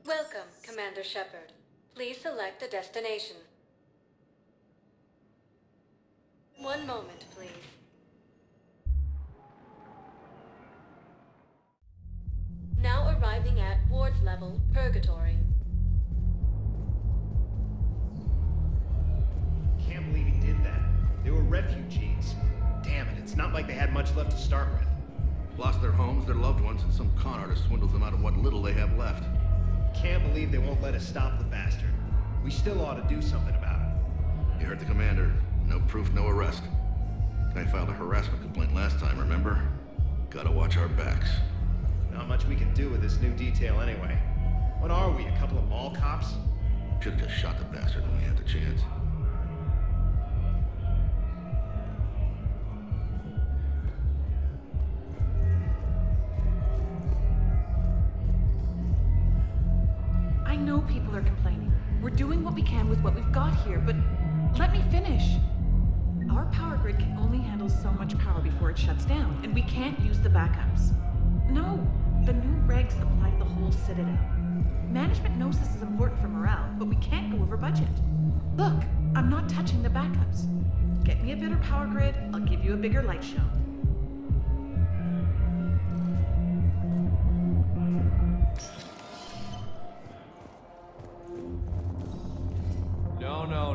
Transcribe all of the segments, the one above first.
Welcome, Commander Shepard. Please select a destination. One moment, please. Now arriving at Ward's level, Purgatory. Can't believe he did that. They were refugees. Damn it, it's not like they had much left to start with. Lost their homes, their loved ones, and some con artist swindles them out of what little they have left. Can't believe they won't let us stop the bastard. We still ought to do something about it. You heard the commander. No proof, no arrest. Guy filed a harassment complaint last time, remember? Gotta watch our backs. Not much we can do with this new detail anyway. What are we, a couple of mall cops? Should've just shot the bastard when we had the chance. I know people are complaining. We're doing what we can with what we've got here, but let me finish. Our power grid can only handle so much power before it shuts down, and we can't use the backups. No, the new regs apply to the whole Citadel. Management knows this is important for morale, but we can't go over budget. Look, I'm not touching the backups. Get me a better power grid, I'll give you a bigger light show.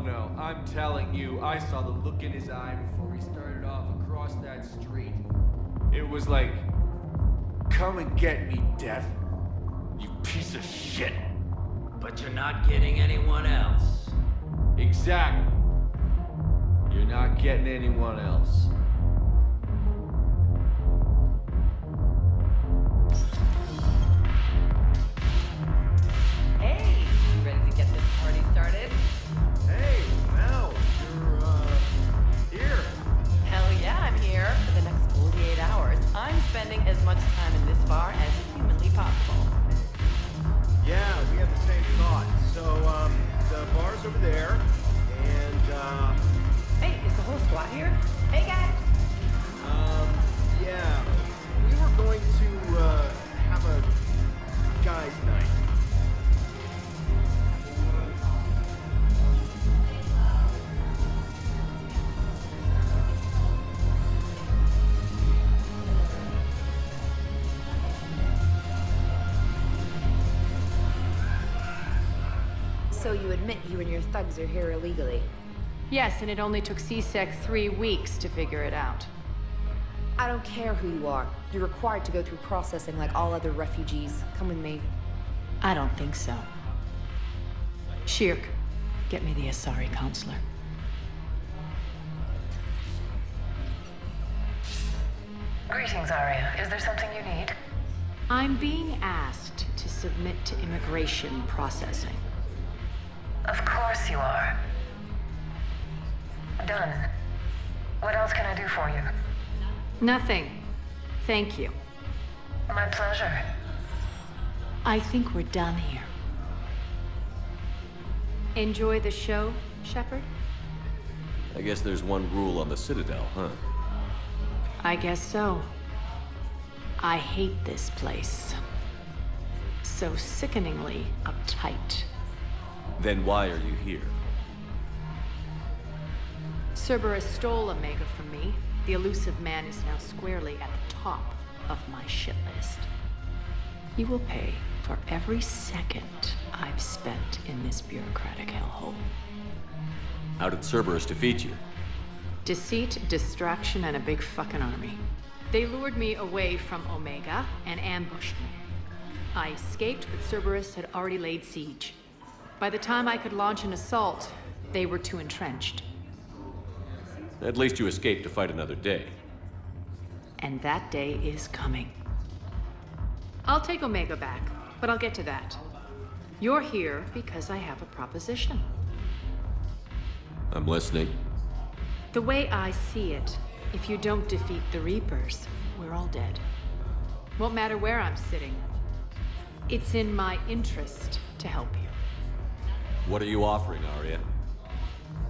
No. I'm telling you, I saw the look in his eye before we started off across that street. It was like, come and get me, Death. You piece of shit. But you're not getting anyone else. Exactly. You're not getting anyone else. Hey, you ready to get this party started? Hey, Mel, you're, here. Hell yeah, I'm here. For the next 48 hours, I'm spending as much time in this bar as humanly possible. Yeah, we had the same thought. So, the bar's over there, and, Hey, is the whole squad here? Hey, guys! yeah, we were going to, have a guys' night. So you admit you and your thugs are here illegally? Yes, and it only took C-Sec 3 weeks to figure it out. I don't care who you are. You're required to go through processing like all other refugees. Come with me. I don't think so. Shirk, get me the Asari counselor. Greetings, Aria. Is there something you need? I'm being asked to submit to immigration processing. Of course you are. Done. What else can I do for you? Nothing. Thank you. My pleasure. I think we're done here. Enjoy the show, Shepard? I guess there's one rule on the Citadel, huh? I guess so. I hate this place. So sickeningly uptight. Then why are you here? Cerberus stole Omega from me. The elusive man is now squarely at the top of my shit list. He will pay for every second I've spent in this bureaucratic hellhole. How did Cerberus defeat you? Deceit, distraction, and a big fucking army. They lured me away from Omega and ambushed me. I escaped, but Cerberus had already laid siege. By the time I could launch an assault, they were too entrenched. At least you escaped to fight another day. And that day is coming. I'll take Omega back, but I'll get to that. You're here because I have a proposition. I'm listening. The way I see it, if you don't defeat the Reapers, we're all dead. Won't matter where I'm sitting. It's in my interest to help you. What are you offering, Aria?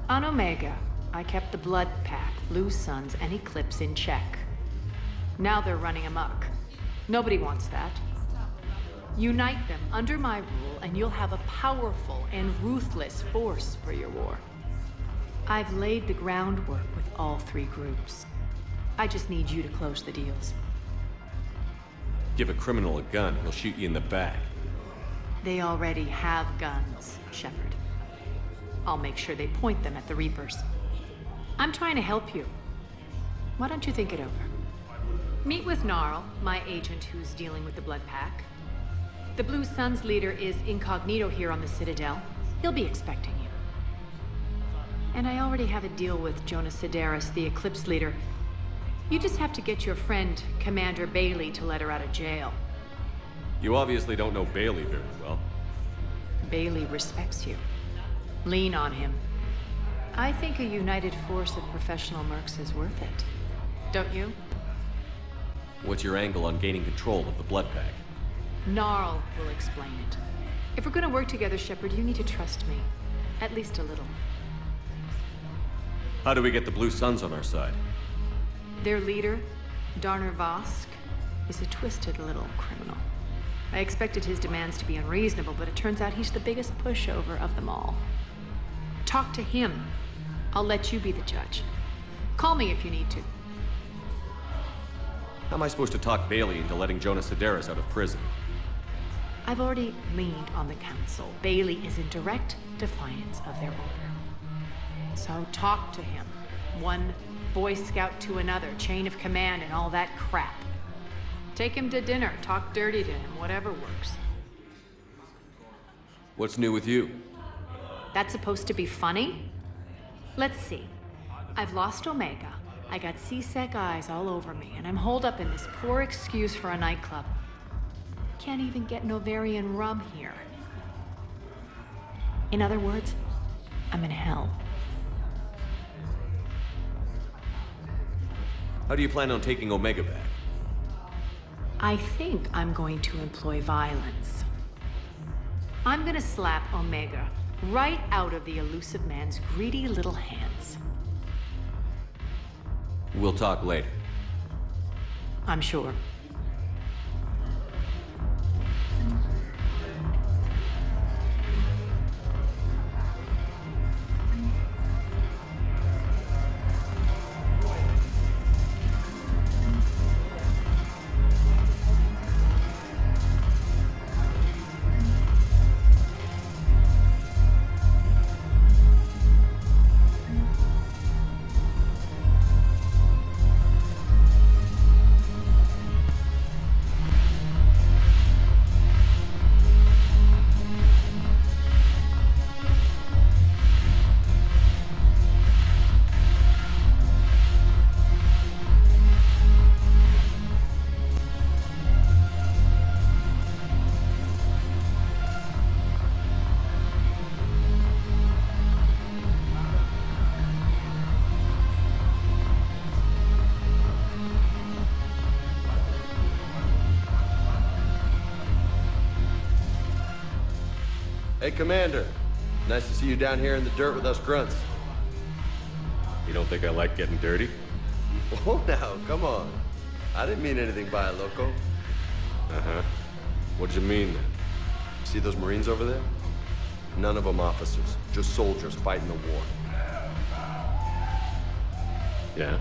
On Omega, I kept the Blood Pack, Blue Suns, and Eclipse in check. Now they're running amok. Nobody wants that. Unite them under my rule, and you'll have a powerful and ruthless force for your war. I've laid the groundwork with all three groups. I just need you to close the deals. Give a criminal a gun, he'll shoot you in the back. They already have guns, Shepard. I'll make sure they point them at the Reapers. I'm trying to help you. Why don't you think it over? Meet with Gnarl, my agent who's dealing with the Blood Pack. The Blue Suns leader is incognito here on the Citadel. He'll be expecting you. And I already have a deal with Jona Sedaris, the Eclipse leader. You just have to get your friend, Commander Bailey, to let her out of jail. You obviously don't know Bailey very well. Bailey respects you. Lean on him. I think a united force of professional mercs is worth it. Don't you? What's your angle on gaining control of the Blood Pack? Gnarl will explain it. If we're gonna work together, Shepard, you need to trust me. At least a little. How do we get the Blue Suns on our side? Their leader, Darner Vosque, is a twisted little criminal. I expected his demands to be unreasonable, but it turns out he's the biggest pushover of them all. Talk to him. I'll let you be the judge. Call me if you need to. How am I supposed to talk Bailey into letting Jona Sedaris out of prison? I've already leaned on the council. Bailey is in direct defiance of their order. So talk to him. One Boy Scout to another, chain of command and all that crap. Take him to dinner, talk dirty to him, whatever works. What's new with you? That's supposed to be funny? Let's see. I've lost Omega. I got C-Sec eyes all over me, and I'm holed up in this poor excuse for a nightclub. Can't even get Novarian rum here. In other words, I'm in hell. How do you plan on taking Omega back? I think I'm going to employ violence. I'm gonna slap Omega right out of the elusive man's greedy little hands. We'll talk later. I'm sure. Hey, Commander. Nice to see you down here in the dirt with us grunts. You don't think I like getting dirty? Oh, now, come on. I didn't mean anything by it, loco. Uh-huh. What'd you mean then? See those Marines over there? None of them officers, just soldiers fighting the war. Yeah?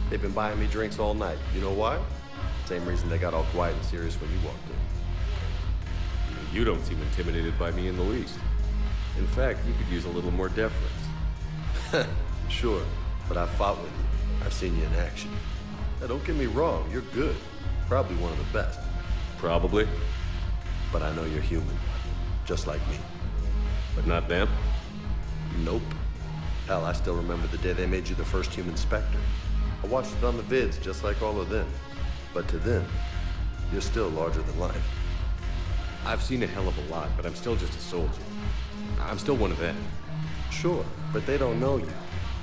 They've been buying me drinks all night. You know why? Same reason they got all quiet and serious when you walked in. You don't seem intimidated by me in the least. In fact, you could use a little more deference. Sure, but I've fought with you. I've seen you in action. Now, don't get me wrong, you're good. Probably one of the best. Probably. But I know you're human. Just like me. But not them? Nope. Hell, I still remember the day they made you the first human Spectre. I watched it on the vids, just like all of them. But to them, you're still larger than life. I've seen a hell of a lot, but I'm still just a soldier. I'm still one of them. Sure, but they don't know you.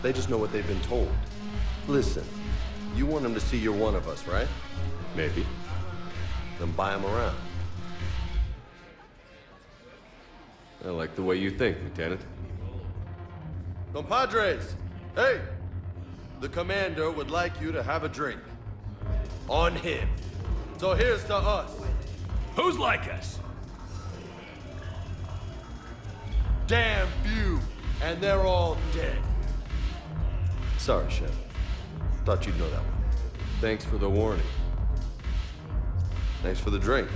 They just know what they've been told. Listen, you want them to see you're one of us, right? Maybe. Then buy them around. I like the way you think, Lieutenant. Compadres! Hey! The commander would like you to have a drink. On him. So here's to us. Who's like us? Damn few, and they're all dead. Sorry, Shep. Thought you'd know that one. Thanks for the warning. Thanks for the drink.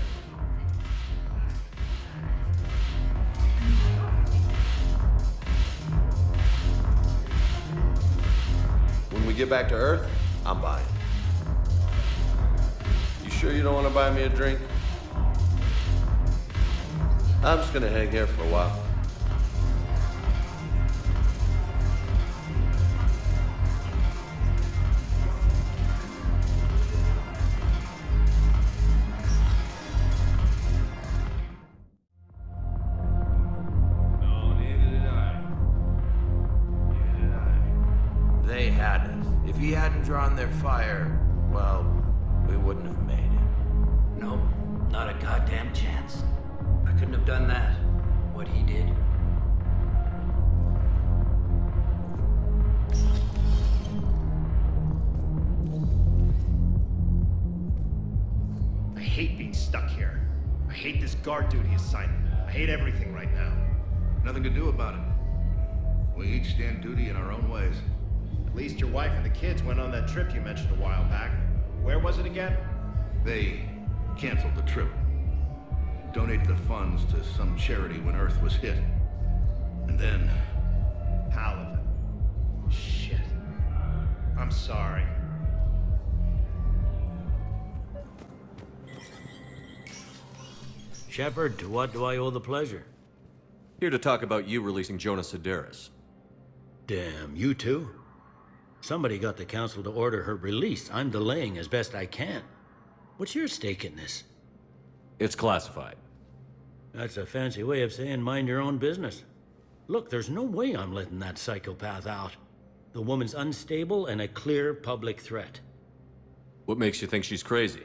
When we get back to Earth, I'm buying. You sure you don't want to buy me a drink? I'm just gonna hang here for a while. No, neither did I. They had us. If he hadn't drawn their fire, well, we wouldn't have made it. Nope, not a goddamn chance. I couldn't have done that, what he did. I hate being stuck here. I hate this guard duty assignment. I hate everything right now. Nothing to do about it. We each stand duty in our own ways. At least your wife and the kids went on that trip you mentioned a while back. Where was it again? They canceled the trip. Donated the funds to some charity when Earth was hit. And then... Paladin. Shit. I'm sorry. Shepard, to what do I owe the pleasure? Here to talk about you releasing Jona Sedaris. Damn, you too? Somebody got the council to order her release. I'm delaying as best I can. What's your stake in this? It's classified. That's a fancy way of saying mind your own business. Look, there's no way I'm letting that psychopath out. The woman's unstable and a clear public threat. What makes you think she's crazy?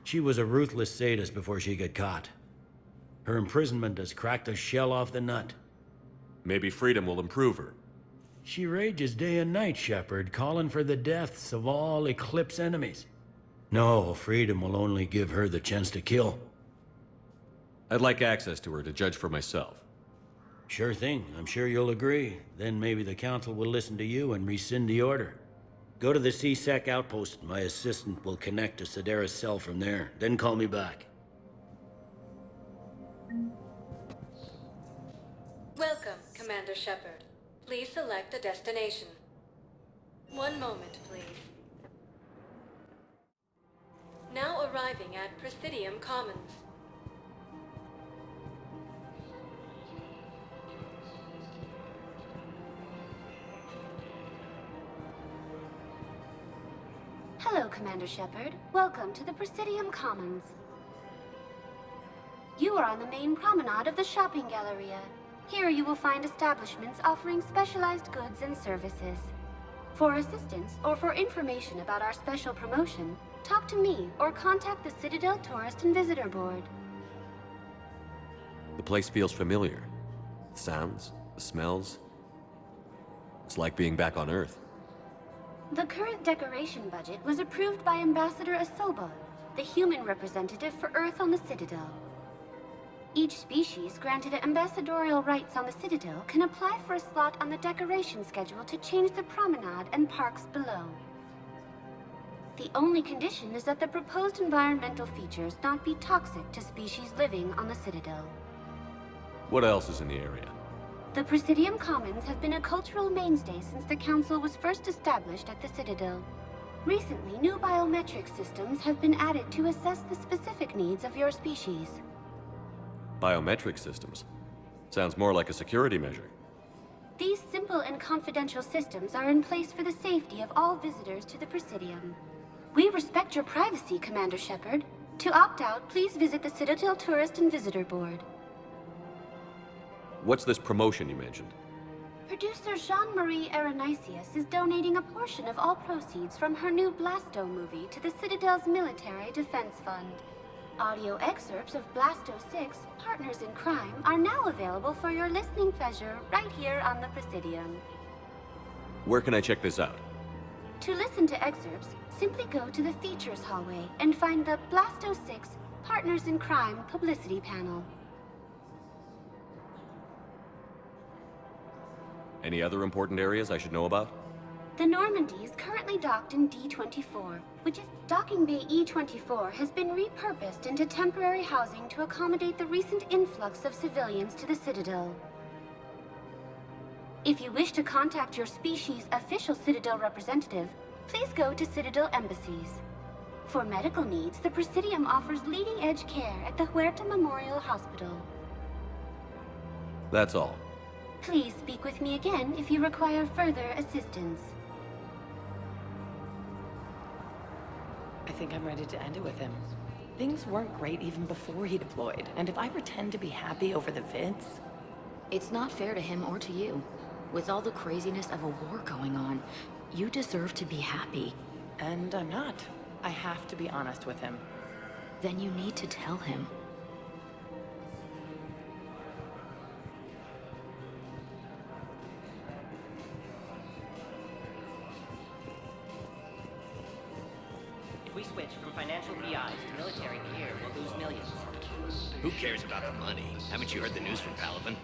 She was a ruthless sadist before she got caught. Her imprisonment has cracked the shell off the nut. Maybe freedom will improve her. She rages day and night, Shepard, calling for the deaths of all Eclipse enemies. No, freedom will only give her the chance to kill. I'd like access to her to judge for myself. Sure thing. I'm sure you'll agree. Then maybe the council will listen to you and rescind the order. Go to the C-Sec outpost. My assistant will connect to Sedaris' cell from there. Then call me back. Welcome, Commander Shepard. Please select a destination. One moment, please. Now arriving at Presidium Commons. Hello, Commander Shepard. Welcome to the Presidium Commons. You are on the main promenade of the shopping galleria. Here you will find establishments offering specialized goods and services. For assistance or for information about our special promotion, talk to me or contact the Citadel Tourist and Visitor Board. The place feels familiar. The sounds, the smells. It's like being back on Earth. The current decoration budget was approved by Ambassador Asoba, the human representative for Earth on the Citadel. Each species granted ambassadorial rights on the Citadel can apply for a slot on the decoration schedule to change the promenade and parks below. The only condition is that the proposed environmental features not be toxic to species living on the Citadel. What else is in the area? The Presidium Commons have been a cultural mainstay since the Council was first established at the Citadel. Recently, new biometric systems have been added to assess the specific needs of your species. Biometric systems. Sounds more like a security measure. These simple and confidential systems are in place for the safety of all visitors to the Presidium. We respect your privacy, Commander Shepard. To opt out, please visit the Citadel Tourist and Visitor Board. What's this promotion you mentioned? producer Jean-Marie Aranicius is donating a portion of all proceeds from her new Blasto movie to the Citadel's Military Defense Fund. Audio excerpts of Blasto 6, Partners in Crime, are now available for your listening pleasure right here on the Presidium. Where can I check this out? To listen to excerpts, simply go to the Features hallway and find the Blasto 6, Partners in Crime publicity panel. Any other important areas I should know about? The Normandy is currently docked in D-24, which is docking bay E-24 has been repurposed into temporary housing to accommodate the recent influx of civilians to the Citadel. If you wish to contact your species' official Citadel representative, please go to Citadel embassies. For medical needs, the Presidium offers leading-edge care at the Huerta Memorial Hospital. That's all. Please speak with me again if you require further assistance. I think I'm ready to end it with him. Things weren't great even before he deployed, and if I pretend to be happy over the vids... It's not fair to him or to you. With all the craziness of a war going on, you deserve to be happy. And I'm not. I have to be honest with him. Then you need to tell him. If we switch from financial VIs to military gear, we'll lose millions. Who cares about the money? Haven't you heard the news from Paragon?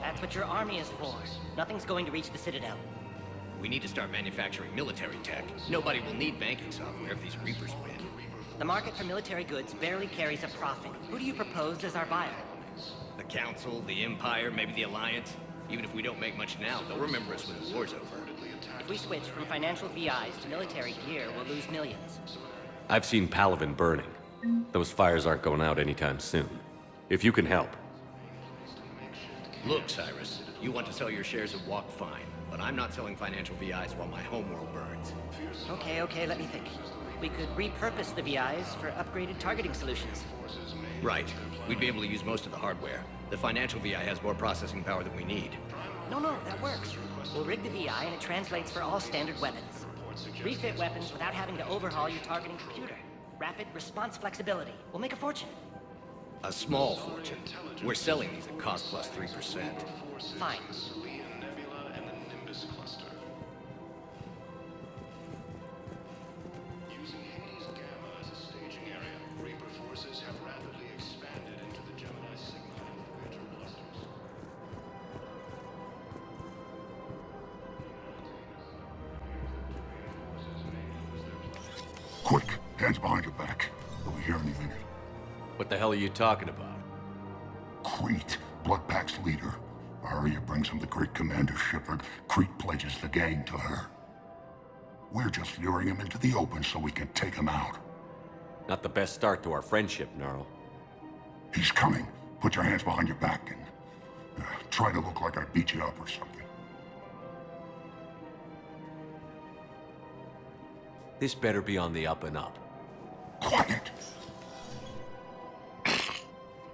That's what your army is for. Nothing's going to reach the Citadel. We need to start manufacturing military tech. Nobody will need banking software if these Reapers win. The market for military goods barely carries a profit. Who do you propose as our buyer? The Council, the Empire, maybe the Alliance. Even if we don't make much now, they'll remember us when the war's over. If we switch from financial VIs to military gear, we'll lose millions. I've seen Paragon burning. Those fires aren't going out anytime soon. If you can help. Look, Cyrus, you want to sell your shares of Walk, fine. But I'm not selling financial VIs while my homeworld burns. Okay, let me think. We could repurpose the VIs for upgraded targeting solutions. Right. We'd be able to use most of the hardware. The financial VI has more processing power than we need. No, that works. We'll rig the VI and it translates for all standard weapons. Refit weapons without having to overhaul your targeting computer. Rapid response flexibility. We'll make a fortune. A small fortune. We're selling these at cost plus 3%. Fine. Quick, hands behind your back. We'll be here any minute. What the hell are you talking about? Crete, Bloodpack's leader. Aria brings him the great Commander Shepard. Crete pledges the gang to her. We're just luring him into the open so we can take him out. Not the best start to our friendship, Gnarl. He's coming. Put your hands behind your back and try to look like I beat you up or something. This better be on the up and up. Quiet!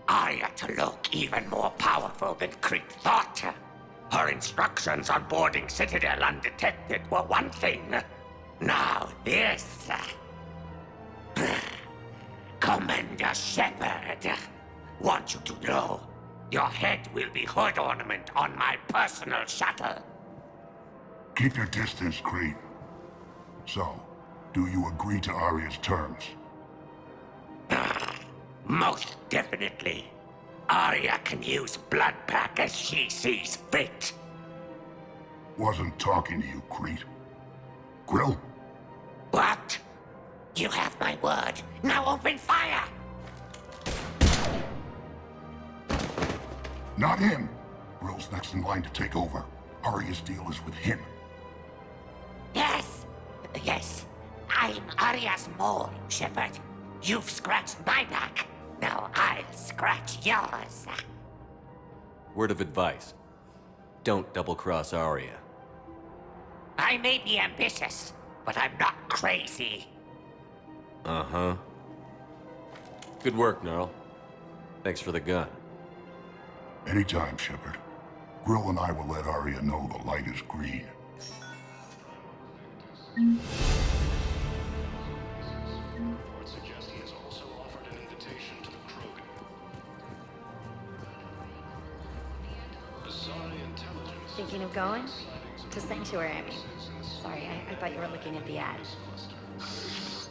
Aria to look even more powerful than Crete thought. Her instructions on boarding Citadel undetected were one thing. Now this. Commander Shepard, want you to know, your head will be hood ornament on my personal shuttle. Keep your distance, Crete. So, do you agree to Aria's terms? Most definitely. Aria can use Bloodpack as she sees fit. Wasn't talking to you, Crete. Grill? What? You have my word. Now open fire! Not him. Grill's next in line to take over. Aria's deal is with him. Yes. I'm Aria's mole, Shepard. You've scratched my back. Now I'll scratch yours. Word of advice. Don't double-cross Aria. I may be ambitious, but I'm not crazy. Uh-huh. Good work, Gnarl. Thanks for the gun. Anytime, Shepard. Grill and I will let Aria know the light is green. Thinking of going? To Sanctuary, I mean. Sorry, I thought you were looking at the ad.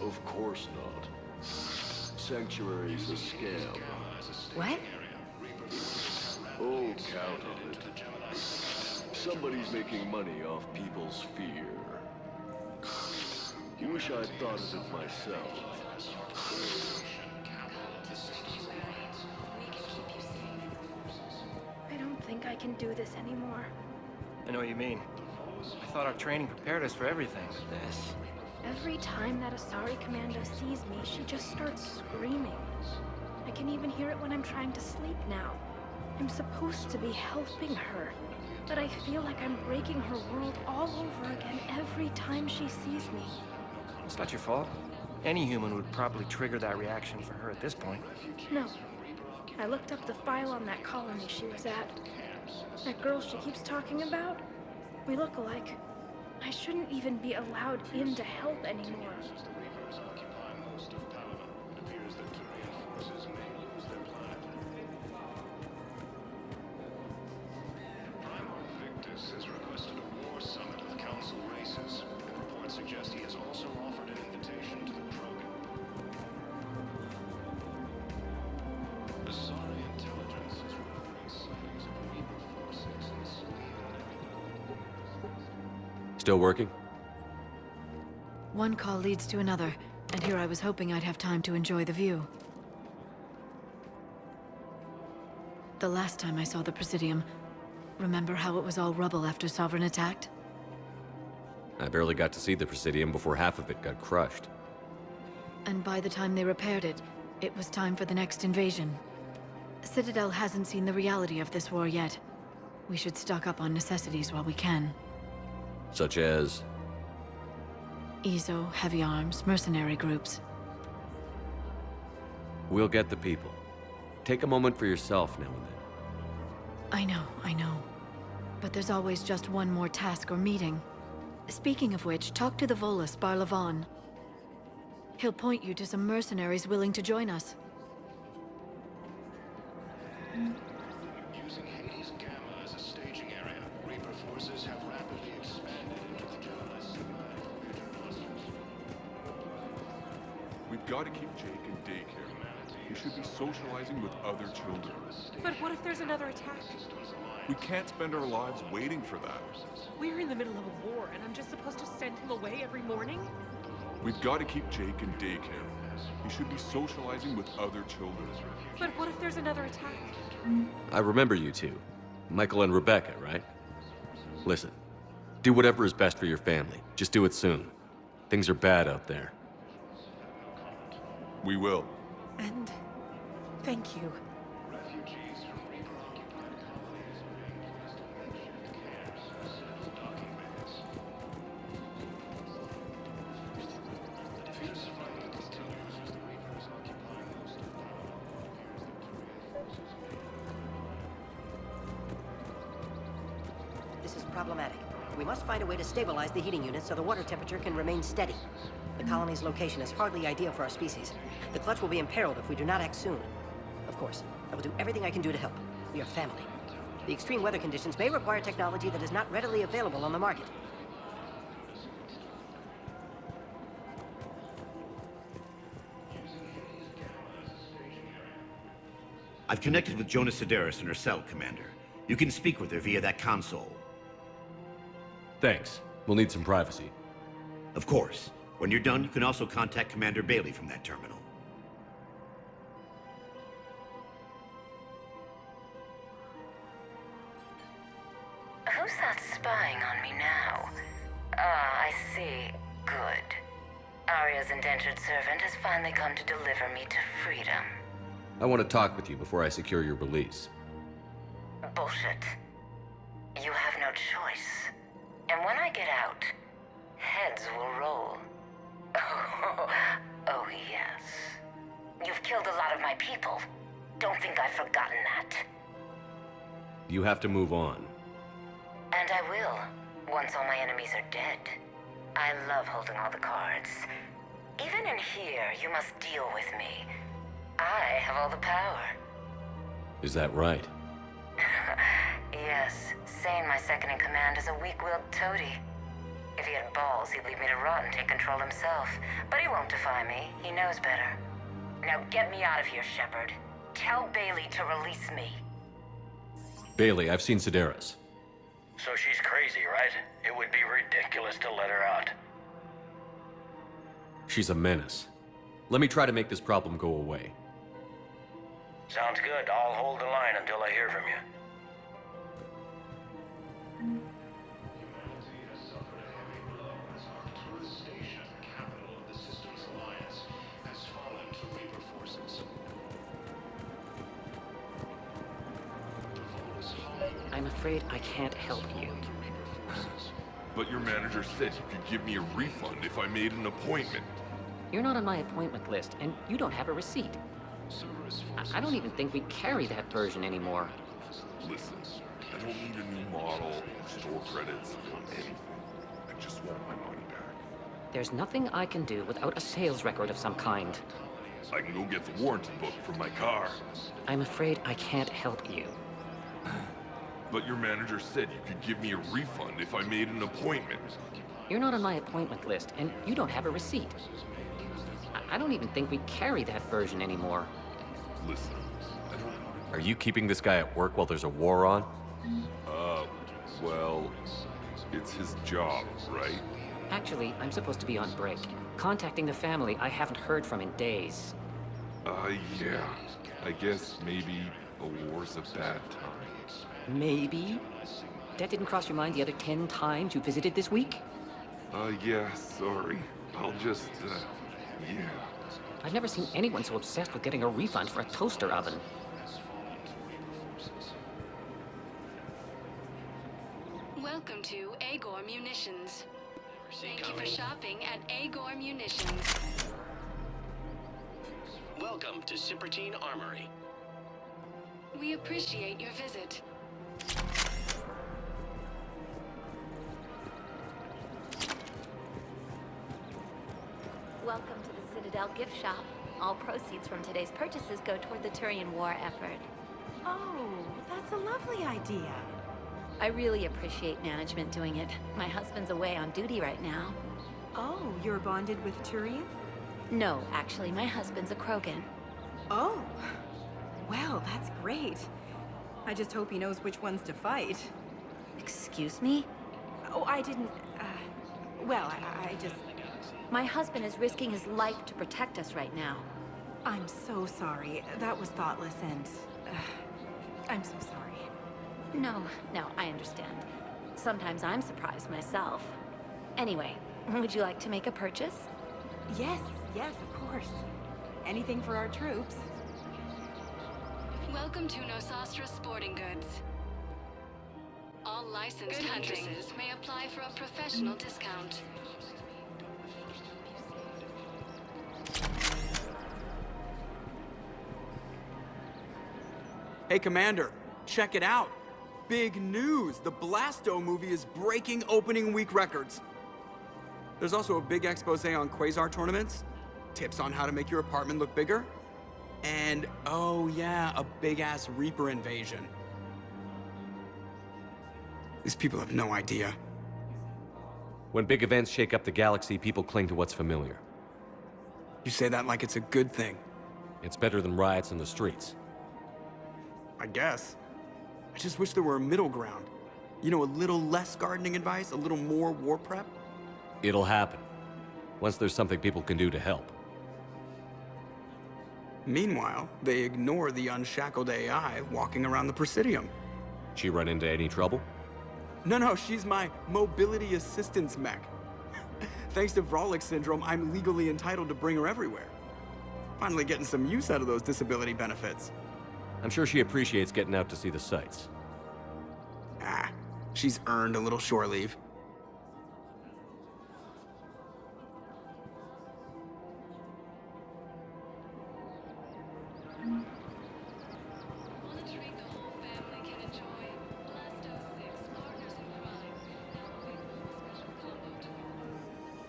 Of course not. Sanctuary's a scam. What? Oh, count on it. Somebody's making money off people's fear. You wish I'd thought of it myself. I don't think I can do this anymore. I know what you mean. I thought our training prepared us for everything. This. Every time that Asari Commando sees me, she just starts screaming. I can even hear it when I'm trying to sleep now. I'm supposed to be helping her, but I feel like I'm breaking her world all over again every time she sees me. It's not your fault. Any human would probably trigger that reaction for her at this point. No. I looked up the file on that colony she was at. That girl she keeps talking about? We look alike. I shouldn't even be allowed in to help anymore. Still working? One call leads to another, and here I was hoping I'd have time to enjoy the view. The last time I saw the Presidium, remember how it was all rubble after Sovereign attacked? I barely got to see the Presidium before half of it got crushed. And by the time they repaired it, it was time for the next invasion. Citadel hasn't seen the reality of this war yet. We should stock up on necessities while we can. Such as? Ezo, heavy arms, mercenary groups. We'll get the people. Take a moment for yourself now and then. I know. But there's always just one more task or meeting. Speaking of which, talk to the Volus, Barla. He'll point you to some mercenaries willing to join us. Using Hades Gamma as a staging area, Reaper forces have rapidly expanded into the Jona Sedaris. We've got to keep Jake in daycare. He should be socializing with other children. But what if there's another attack? We can't spend our lives waiting for that. We're in the middle of a war, and I'm just supposed to send him away every morning? We've got to keep Jake in daycare. He should be socializing with other children. But what if there's another attack? I remember you two. Michael and Rebecca, right? Listen, do whatever is best for your family. Just do it soon. Things are bad out there. We will. And thank you. Refugees from Reaper-occupied colonies are being forced to mention care as docking bays. The fierce fighting continues as the Reapers occupy most of the This is problematic. We must find a way to stabilize the heating unit so the water temperature can remain steady. The colony's location is hardly ideal for our species. The clutch will be imperiled if we do not act soon. Of course, I will do everything I can do to help. We are family. The extreme weather conditions may require technology that is not readily available on the market. I've connected with Jona Sedaris in her cell, Commander. You can speak with her via that console. Thanks. We'll need some privacy. Of course. When you're done, you can also contact Commander Bailey from that terminal. Who's that spying on me now? Ah, I see. Good. Aria's indentured servant has finally come to deliver me to freedom. I want to talk with you before I secure your release. Bullshit. You have no choice. And when I get out, heads will roll. Oh, yes. You've killed a lot of my people. Don't think I've forgotten that. You have to move on. And I will, once all my enemies are dead. I love holding all the cards. Even in here, you must deal with me. I have all the power. Is that right? Yes, Sayn, my second-in-command, is a weak-willed toady. If he had balls, he'd leave me to rot and take control himself. But he won't defy me. He knows better. Now get me out of here, Shepard. Tell Bailey to release me. Bailey, I've seen Sedaris. So she's crazy, right? It would be ridiculous to let her out. She's a menace. Let me try to make this problem go away. Sounds good. I'll hold the line until I hear from you. I'm afraid I can't help you. But your manager said you could give me a refund if I made an appointment. You're not on my appointment list, and you don't have a receipt. I don't even think we carry that version anymore. Listen, I don't need a new model, store credits, or anything. I just want my money back. There's nothing I can do without a sales record of some kind. I can go get the warranty book from my car. I'm afraid I can't help you. But your manager said you could give me a refund if I made an appointment. You're not on my appointment list, and you don't have a receipt. I don't even think we carry that version anymore. Listen, I don't... Are you keeping this guy at work while there's a war on? Well, it's his job, right? Actually, I'm supposed to be on break. Contacting the family I haven't heard from in days. Yeah. I guess maybe a war's a bad time. Maybe? That didn't cross your mind the other 10 times you visited this week? Yeah, sorry. I'll just, yeah. I've never seen anyone so obsessed with getting a refund for a toaster oven. Welcome to Agor Munitions. Thank you for shopping at Agor Munitions. Welcome to Sippertine Armory. We appreciate your visit. Welcome to the Citadel gift shop. All proceeds from today's purchases go toward the Turian war effort. Oh, that's a lovely idea. I really appreciate management doing it. My husband's away on duty right now. Oh, you're bonded with Turian? No, actually, my husband's a Krogan. Oh, well, that's great. I just hope he knows which ones to fight. Excuse me? Oh, I didn't, well, I just... My husband is risking his life to protect us right now. I'm so sorry. That was thoughtless and... I'm so sorry. No, I understand. Sometimes I'm surprised myself. Anyway, would you like to make a purchase? Yes, of course. Anything for our troops. Welcome to Nosastra Sporting Goods. All licensed huntresses may apply for a professional discount. Hey, Commander, check it out. Big news! The Blasto movie is breaking opening week records. There's also a big expose on Quasar tournaments, tips on how to make your apartment look bigger, and, oh yeah, a big-ass Reaper invasion. These people have no idea. When big events shake up the galaxy, people cling to what's familiar. You say that like it's a good thing. It's better than riots in the streets. I guess. I just wish there were a middle ground. You know, a little less gardening advice, a little more war prep. It'll happen. Once there's something people can do to help. Meanwhile, they ignore the unshackled AI walking around the Presidium. She run into any trouble? No, she's my mobility assistance mech. Thanks to Vrolic syndrome, I'm legally entitled to bring her everywhere. Finally getting some use out of those disability benefits. I'm sure she appreciates getting out to see the sights. She's earned a little shore leave.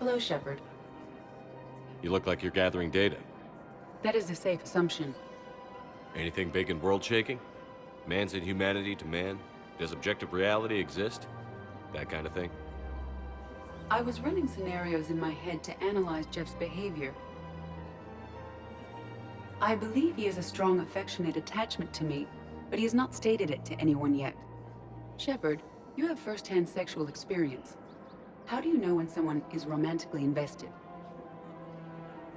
Hello, Shepard. You look like you're gathering data. That is a safe assumption. Anything big and world-shaking? Man's inhumanity to man? Does objective reality exist? That kind of thing? I was running scenarios in my head to analyze Jeff's behavior. I believe he has a strong affectionate attachment to me, but he has not stated it to anyone yet. Shepard, you have first-hand sexual experience. How do you know when someone is romantically invested?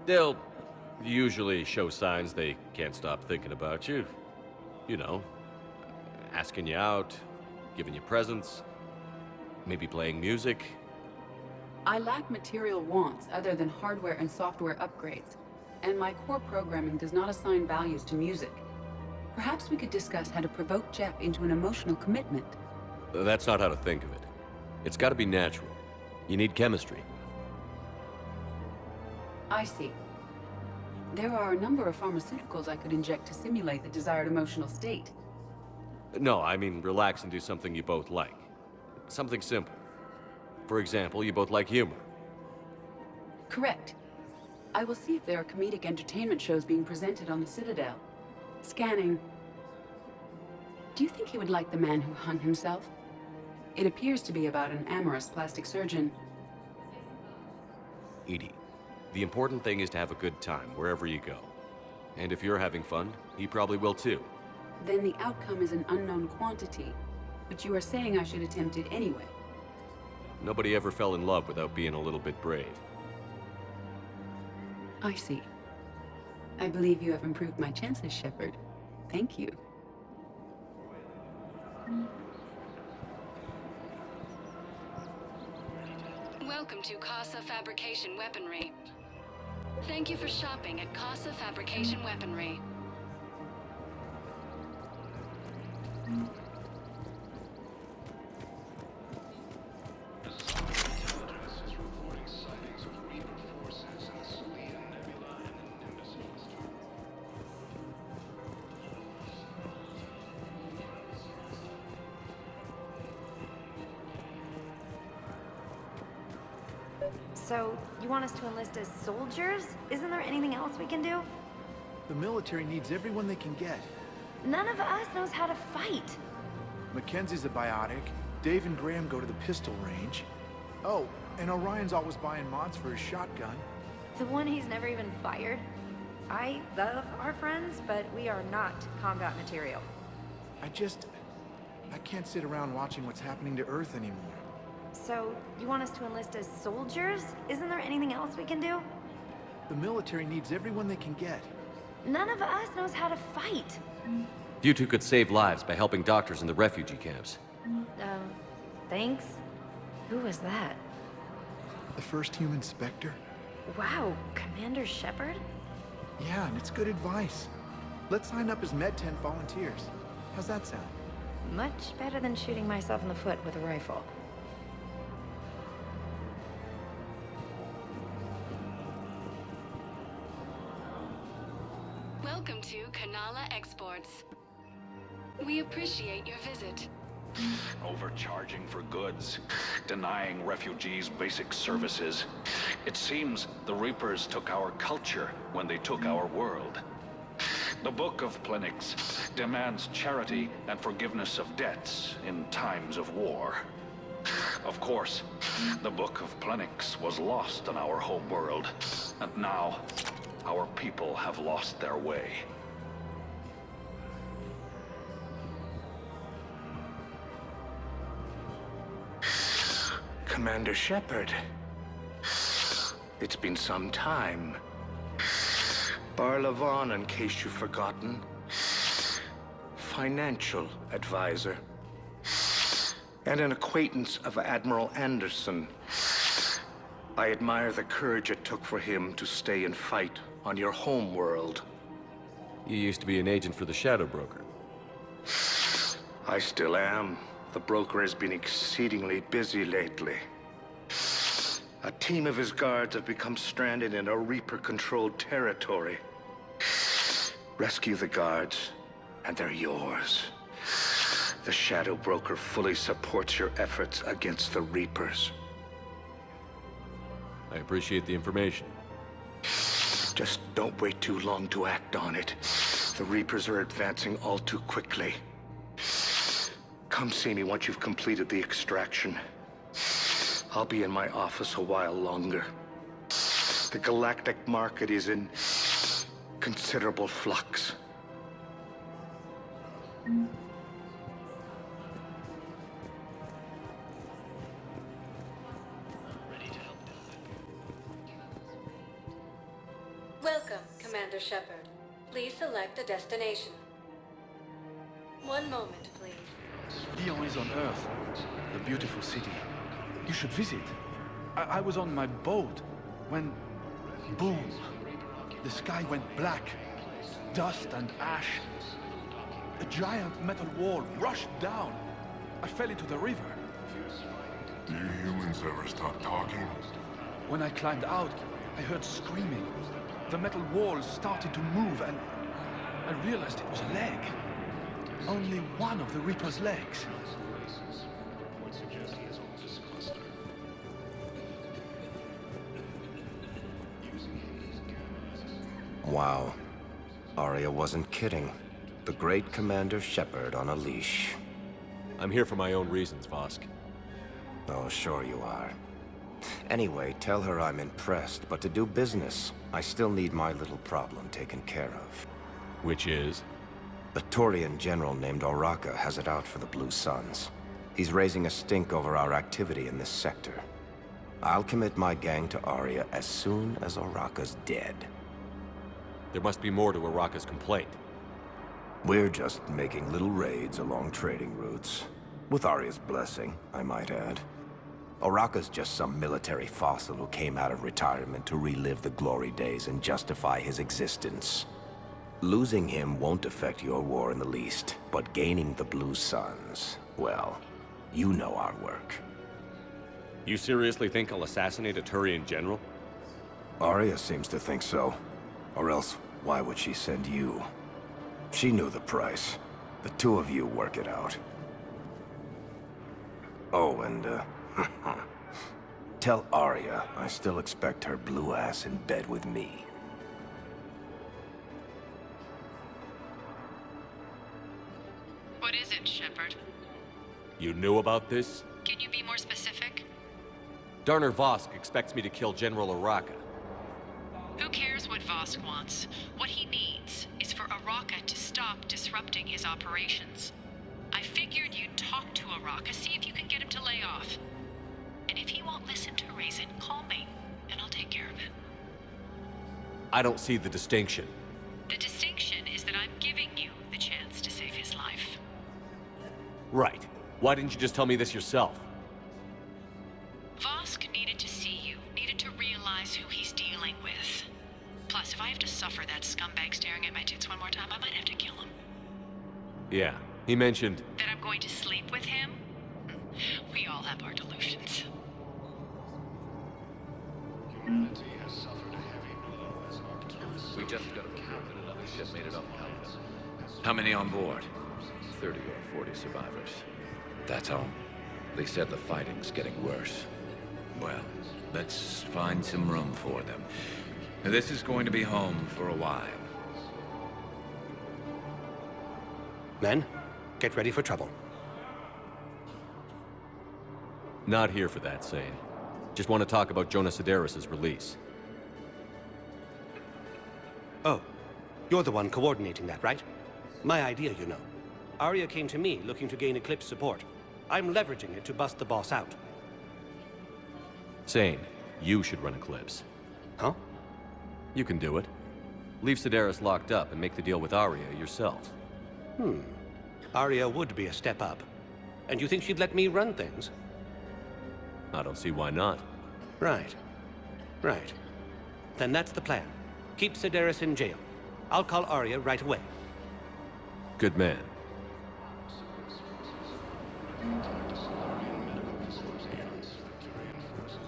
They'll usually show signs they can't stop thinking about you. You know, asking you out, giving you presents, maybe playing music. I lack material wants other than hardware and software upgrades, and my core programming does not assign values to music. Perhaps we could discuss how to provoke Jeff into an emotional commitment. That's not how to think of it. It's got to be natural. You need chemistry. I see. There are a number of pharmaceuticals I could inject to simulate the desired emotional state. No, I mean relax and do something you both like. Something simple. For example, you both like humor. Correct. I will see if there are comedic entertainment shows being presented on the Citadel. Scanning. Do you think he would like The Man Who Hung Himself? It appears to be about an amorous plastic surgeon. Edie, the important thing is to have a good time wherever you go. And if you're having fun, he probably will too. Then the outcome is an unknown quantity, but you are saying I should attempt it anyway. Nobody ever fell in love without being a little bit brave. I see. I believe you have improved my chances, Shepard. Thank you. Welcome to Casa Fabrication Weaponry. Thank you for shopping at Casa Fabrication Weaponry. So, you want us to enlist as soldiers? Isn't there anything else we can do? The military needs everyone they can get. None of us knows how to fight. Mackenzie's a biotic. Dave and Graham go to the pistol range. Oh, and Orion's always buying mods for his shotgun. The one he's never even fired? I love our friends, but we are not combat material. I can't sit around watching what's happening to Earth anymore. So, you want us to enlist as soldiers? Isn't there anything else we can do? The military needs everyone they can get. None of us knows how to fight. You two could save lives by helping doctors in the refugee camps. Thanks? Who was that? The first human Spectre? Wow, Commander Shepard? Yeah, and it's good advice. Let's sign up as Med-10 volunteers. How's that sound? Much better than shooting myself in the foot with a rifle. Welcome to Kanala Exports. We appreciate your visit. Overcharging for goods, denying refugees basic services. It seems the Reapers took our culture when they took our world. The Book of Plenix demands charity and forgiveness of debts in times of war. Of course, the Book of Plenix was lost in our homeworld, and now our people have lost their way. Commander Shepard. It's been some time. Barla Vaughn, in case you've forgotten. Financial advisor. And an acquaintance of Admiral Anderson. I admire the courage it took for him to stay and fight on your home world. You used to be an agent for the Shadow Broker. I still am. The broker has been exceedingly busy lately. A team of his guards have become stranded in a Reaper-controlled territory. Rescue the guards, and they're yours. The Shadow Broker fully supports your efforts against the Reapers. I appreciate the information. Just don't wait too long to act on it. The Reapers are advancing all too quickly. Come see me once you've completed the extraction. I'll be in my office a while longer. The galactic market is in considerable flux. Welcome, Commander Shepard. Please select a destination. One moment, please. Lyon is on Earth. The beautiful city. You should visit. I was on my boat when... boom! The sky went black. Dust and ash. A giant metal wall rushed down. I fell into the river. Do you humans ever stop talking? When I climbed out, I heard screaming. The metal wall started to move and I realized it was a leg. Only one of the Reaper's legs. Wow. Aria wasn't kidding. The great Commander Shepard on a leash. I'm here for my own reasons, Vosque. Oh, sure you are. Anyway, tell her I'm impressed, but to do business, I still need my little problem taken care of. Which is? A Taurian general named Oraka has it out for the Blue Suns. He's raising a stink over our activity in this sector. I'll commit my gang to Aria as soon as Oraka's dead. There must be more to Oraka's complaint. We're just making little raids along trading routes. With Aria's blessing, I might add. Oraka's just some military fossil who came out of retirement to relive the glory days and justify his existence. Losing him won't affect your war in the least, but gaining the Blue Suns, well, you know our work. You seriously think I'll assassinate a Turian general? Aria seems to think so. Or else, why would she send you? She knew the price. The two of you work it out. Oh, and, tell Aria I still expect her blue ass in bed with me. What is it, Shepard? You knew about this? Can you be more specific? Darner Vosque expects me to kill General Oraka. Who cares what Vosque wants? What he needs is for Oraka to stop disrupting his operations. I figured you'd talk to Oraka, see if you can get him to lay off. And if he won't listen to reason, call me, and I'll take care of it. I don't see the distinction. The distinction is that I'm giving you the chance to save his life. Right. Why didn't you just tell me this yourself? Vosque needed to see you, needed to realize who he's dealing with. Plus, if I have to suffer that scumbag staring at my tits one more time, I might have to kill him. Yeah, he mentioned... That I'm going to sleep with him? We all have our delusions. Humanity has suffered a heavy blow as Arcturus... We just got a report that another ship made it off Paragon. How many on board? 30 or 40 survivors. That's all. They said the fighting's getting worse. Well, let's find some room for them. This is going to be home for a while. Men, get ready for trouble. Not here for that, Sayn. Just want to talk about Jona Sedaris' release. Oh, you're the one coordinating that, right? My idea, you know. Aria came to me looking to gain Eclipse support. I'm leveraging it to bust the boss out. Sayn, you should run Eclipse. Huh? You can do it. Leave Sedaris locked up and make the deal with Aria yourself. Aria would be a step up. And you think she'd let me run things? I don't see why not. Right. Right. Then that's the plan. Keep Sedaris in jail. I'll call Aria right away. Good man.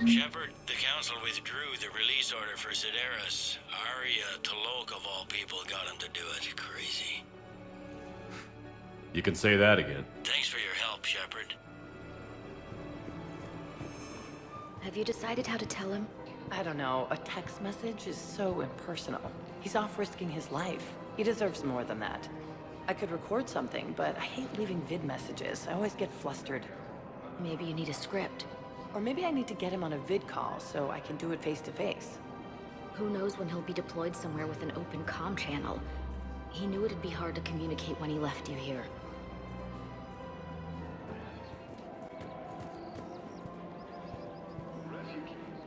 Shepard, the Council withdrew the release order for Sedaris. Aria Tolok, of all people, got him to do it. Crazy. You can say that again. Thanks for your help, Shepard. Have you decided how to tell him? I don't know, a text message is so impersonal. He's off risking his life. He deserves more than that. I could record something, but I hate leaving vid messages. I always get flustered. Maybe you need a script. Or maybe I need to get him on a vid call so I can do it face to face. Who knows when he'll be deployed somewhere with an open comm channel. He knew it'd be hard to communicate when he left you here.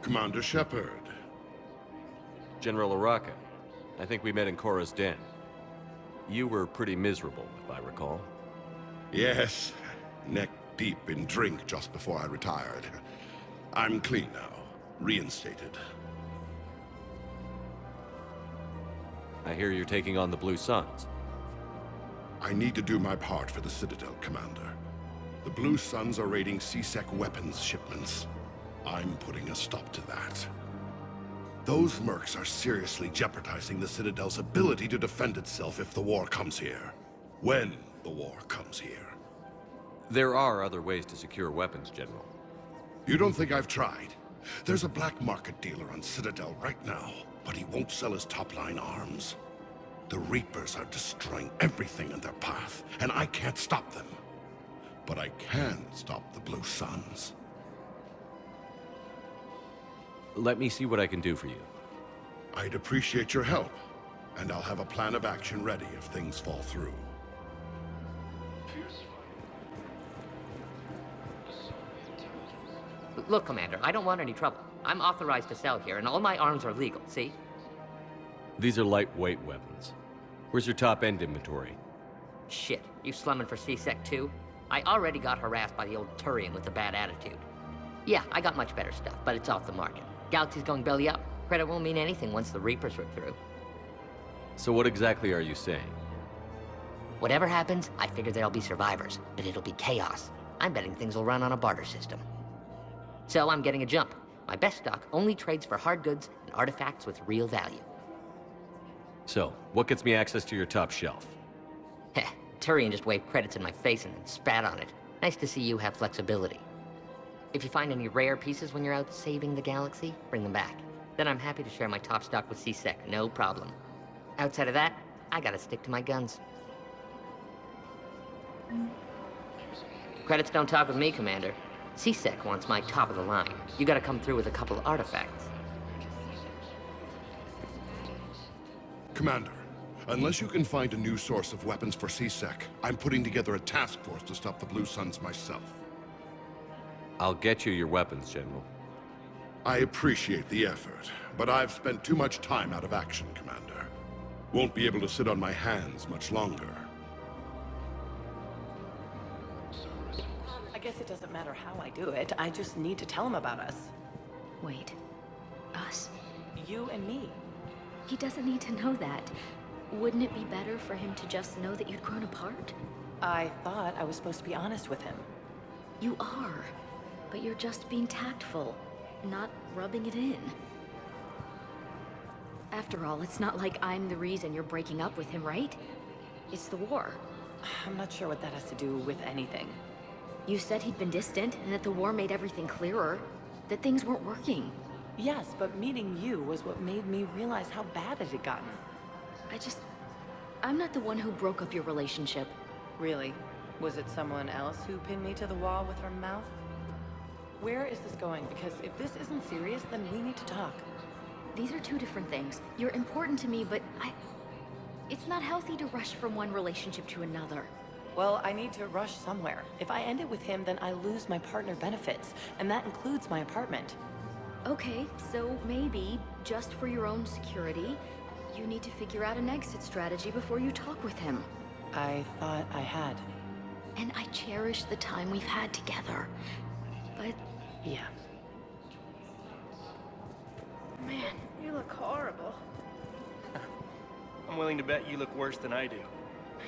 Commander Shepard. General Oraka. I think we met in Korra's den. You were pretty miserable, if I recall. Yes, neck deep in drink just before I retired. I'm clean now, reinstated. I hear you're taking on the Blue Suns. I need to do my part for the Citadel, Commander. The Blue Suns are raiding C-Sec weapons shipments. I'm putting a stop to that. Those mercs are seriously jeopardizing the Citadel's ability to defend itself if the war comes here. When the war comes here. There are other ways to secure weapons, General. You don't think I've tried? There's a black market dealer on Citadel right now, but he won't sell his top-line arms. The Reapers are destroying everything in their path, and I can't stop them. But I can stop the Blue Suns. Let me see what I can do for you. I'd appreciate your help, and I'll have a plan of action ready if things fall through. Look, Commander, I don't want any trouble. I'm authorized to sell here, and all my arms are legal, see? These are lightweight weapons. Where's your top-end inventory? Shit, you slumming for C-Sec too? I already got harassed by the old Turian with a bad attitude. Yeah, I got much better stuff, but it's off the market. Galaxy's going belly up. Credit won't mean anything once the Reapers rip through. So what exactly are you saying? Whatever happens, I figure there'll be survivors, but it'll be chaos. I'm betting things will run on a barter system. So I'm getting a jump. My best stock only trades for hard goods and artifacts with real value. So, what gets me access to your top shelf? Heh, Turian just waved credits in my face and then spat on it. Nice to see you have flexibility. If you find any rare pieces when you're out saving the galaxy, bring them back. Then I'm happy to share my top stock with C-Sec, no problem. Outside of that, I gotta stick to my guns. Credits don't talk with me, Commander. C-Sec wants my top of the line. You gotta come through with a couple of artifacts. Commander, unless you can find a new source of weapons for C-Sec, I'm putting together a task force to stop the Blue Suns myself. I'll get you your weapons, General. I appreciate the effort, but I've spent too much time out of action, Commander. Won't be able to sit on my hands much longer. I guess it doesn't matter how I do it. I just need to tell him about us. Wait. Us? You and me. He doesn't need to know that. Wouldn't it be better for him to just know that you'd grown apart? I thought I was supposed to be honest with him. You are. But you're just being tactful, not rubbing it in. After all, it's not like I'm the reason you're breaking up with him, right? It's the war. I'm not sure what that has to do with anything. You said he'd been distant, and that the war made everything clearer. That things weren't working. Yes, but meeting you was what made me realize how bad it had gotten. I'm not the one who broke up your relationship. Really? Was it someone else who pinned me to the wall with her mouth? Where is this going? Because if this isn't serious, then we need to talk. These are two different things. You're important to me, but it's not healthy to rush from one relationship to another. Well, I need to rush somewhere. If I end it with him, then I lose my partner benefits, and that includes my apartment. Okay, so maybe, just for your own security, you need to figure out an exit strategy before you talk with him. I thought I had. And I cherish the time we've had together. But... yeah. Man, you look horrible. I'm willing to bet you look worse than I do.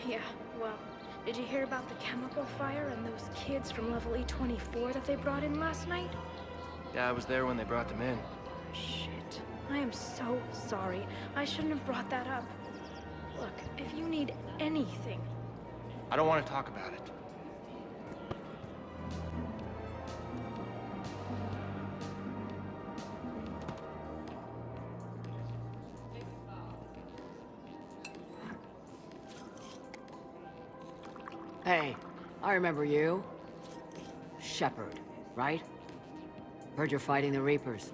Yeah, well, did you hear about the chemical fire and those kids from level E24 that they brought in last night? Yeah, I was there when they brought them in. Shit. I am so sorry. I shouldn't have brought that up. Look, if you need anything... I don't want to talk about it. Hey, I remember you. Shepard, right? Heard you're fighting the Reapers.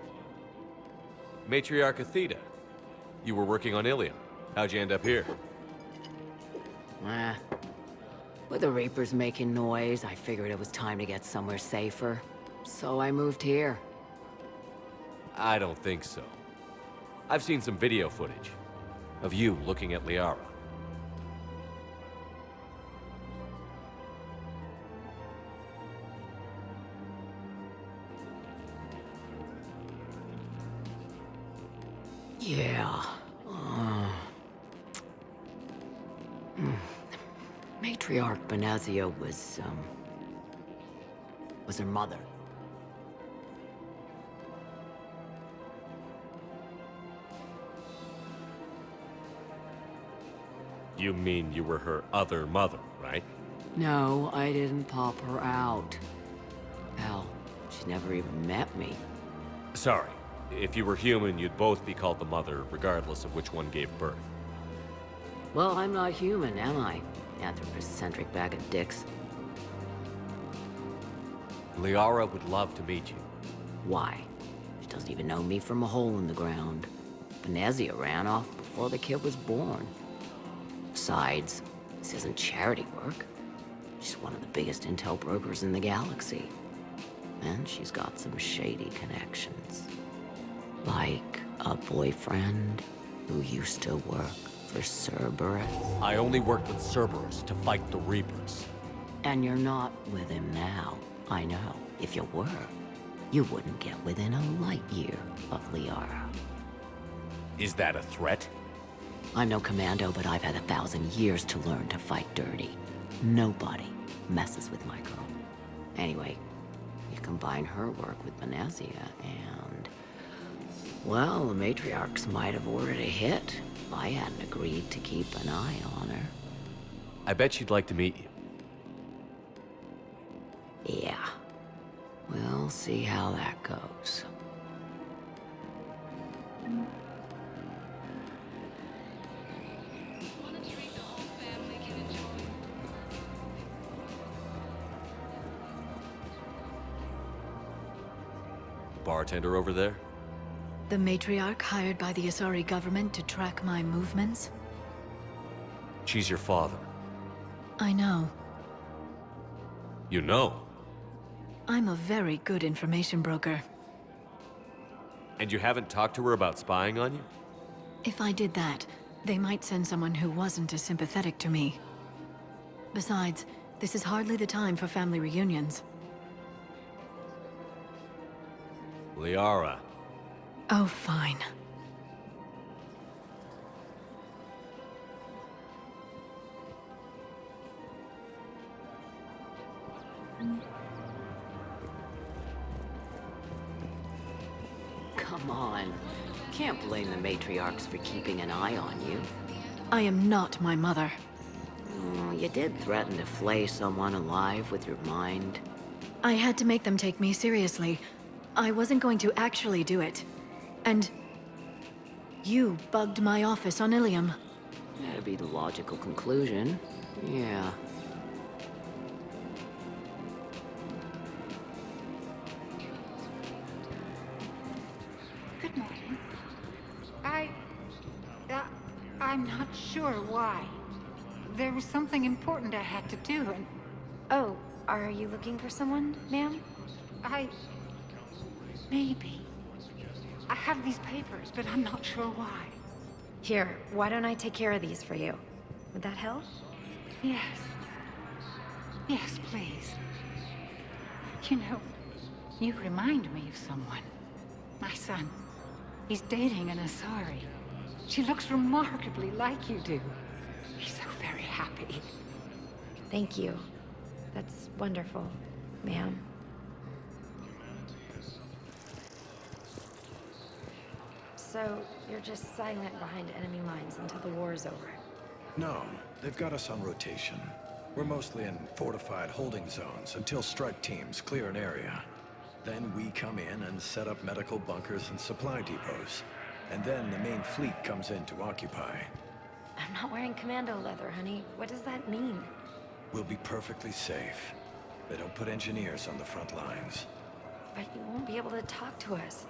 Matriarch Atheyta. You were working on Ilium. How'd you end up here? With the Reapers making noise, I figured it was time to get somewhere safer. So I moved here. I don't think so. I've seen some video footage of you looking at Liara. Yeah. Matriarch Benazia was her mother. You mean you were her other mother, right? No, I didn't pop her out. Hell, she's never even met me. Sorry. If you were human, you'd both be called the mother, regardless of which one gave birth. Well, I'm not human, am I? Anthropocentric bag of dicks. Liara would love to meet you. Why? She doesn't even know me from a hole in the ground. Benazia ran off before the kid was born. Besides, this isn't charity work. She's one of the biggest intel brokers in the galaxy. And she's got some shady connections. Like a boyfriend who used to work for Cerberus. I only worked with Cerberus to fight the Reapers. And you're not with him now. I know. If you were, you wouldn't get within a light year of Liara. Is that a threat? I'm no commando, but I've had 1,000 years to learn to fight dirty. Nobody messes with my girl. Anyway, you combine her work with Benazia and... well, the matriarchs might have ordered a hit if I hadn't agreed to keep an eye on her. I bet she'd like to meet you. Yeah. We'll see how that goes. Bartender over there? The matriarch hired by the Asari government to track my movements? She's your father. I know. You know? I'm a very good information broker. And you haven't talked to her about spying on you? If I did that, they might send someone who wasn't as sympathetic to me. Besides, this is hardly the time for family reunions. Liara. Oh, fine. Come on. Can't blame the matriarchs for keeping an eye on you. I am not my mother. You did threaten to flay someone alive with your mind. I had to make them take me seriously. I wasn't going to actually do it. And... you bugged my office on Ilium. That'd be the logical conclusion. Yeah. Good morning. I'm not sure why. There was something important I had to do, and... Oh, are you looking for someone, ma'am? Maybe. I have these papers, but I'm not sure why. Here, why don't I take care of these for you? Would that help? Yes. Yes, please. You know, you remind me of someone. My son. He's dating an Asari. She looks remarkably like you do. He's so very happy. Thank you. That's wonderful, ma'am. So, you're just silent behind enemy lines until the war's over? No, they've got us on rotation. We're mostly in fortified holding zones until strike teams clear an area. Then we come in and set up medical bunkers and supply depots. And then the main fleet comes in to occupy. I'm not wearing commando leather, honey. What does that mean? We'll be perfectly safe. They don't put engineers on the front lines. But you won't be able to talk to us.